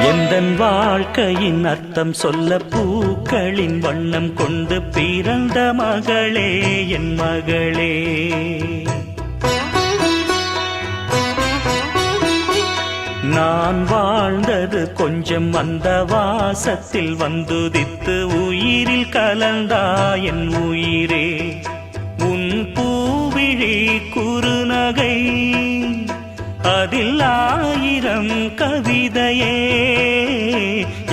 எந்தன் வாழ்க்கையின் அர்த்தம் சொல்ல பூக்களின் வண்ணம் கொண்டு பிறந்த மகளே என் மகளே. நான் வாழ்ந்தது கொஞ்சம் அந்த வாசத்தில் வந்துதித்து உயிரில் கலந்தா என் உயிரே. உன் பூவிழி குறுநகை அதில் ஆயிரம் கவிதையே.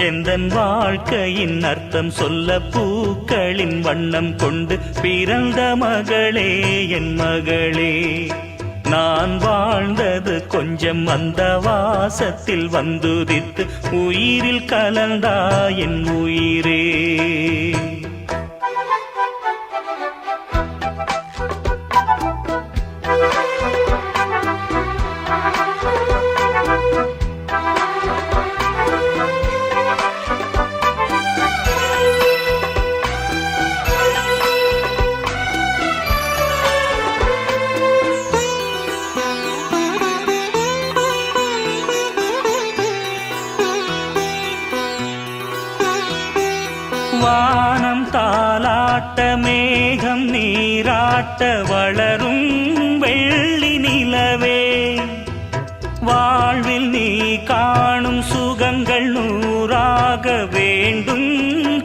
எந்தன் வாழ்க்கையின் அர்த்தம் சொல்ல பூக்களின் வண்ணம் கொண்டு பிறந்த மகளே என் மகளே. நான் வாழ்ந்தது கொஞ்சம் அந்த வாசத்தில் வந்துதித்து உயிரில் கலந்தா என் உயிரே. வானம் தாலாட்ட மேகம் நீராட்ட வளரும் வெள்ளி நிலவே. வாழ்வில் நீ காணும் சுகங்கள் நூறாக வேண்டும்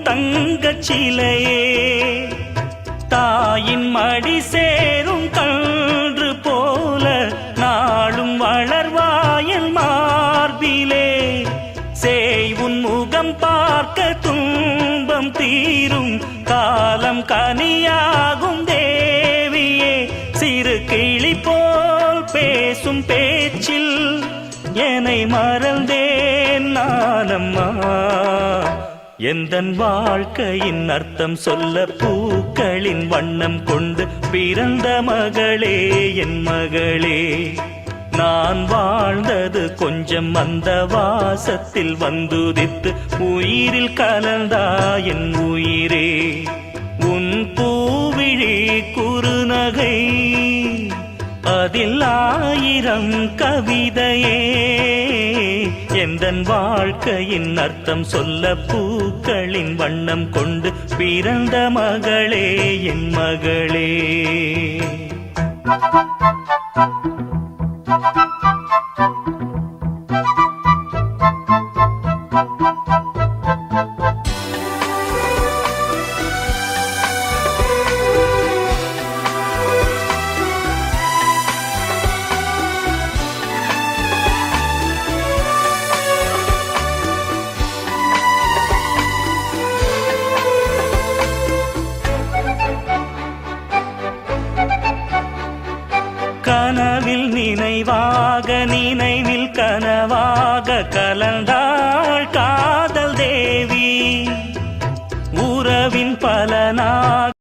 தங்கச் சிலையே. தாயின் மடி சேரும் கன்று போல நாளும் வளர்வாயன் மார்பிலே. சேய் உன் முகம் பார்க்க துன்பம் தீரும் காலம் கனியாகும் தேவியே. சிறு கிளி போல் பேசும் பேச்சில் என்னை மறந்தேன் நானம்மா. எந்தன் வாழ்க்கையின் அர்த்தம் சொல்ல பூக்களின் வண்ணம் கொண்டு பிறந்த மகளே என் மகளே. நான் வாழ்ந்தது கொஞ்சம் அந்த வாசத்தில் வந்துதித்து உயிரில் கலந்தா என் உயிரே. உன் பூவிழி குறுநகை அதில் ஆயிரம் கவிதையே. எந்தன் வாழ்க்கையின் அர்த்தம் சொல்ல பூக்களின் வண்ணம் கொண்டு பிறந்த மகளே என் மகளே. கனவில் நினைவாக நினைவில் கனவாக கலந்தாள் காதல் தேவி. உறவின் பலனாக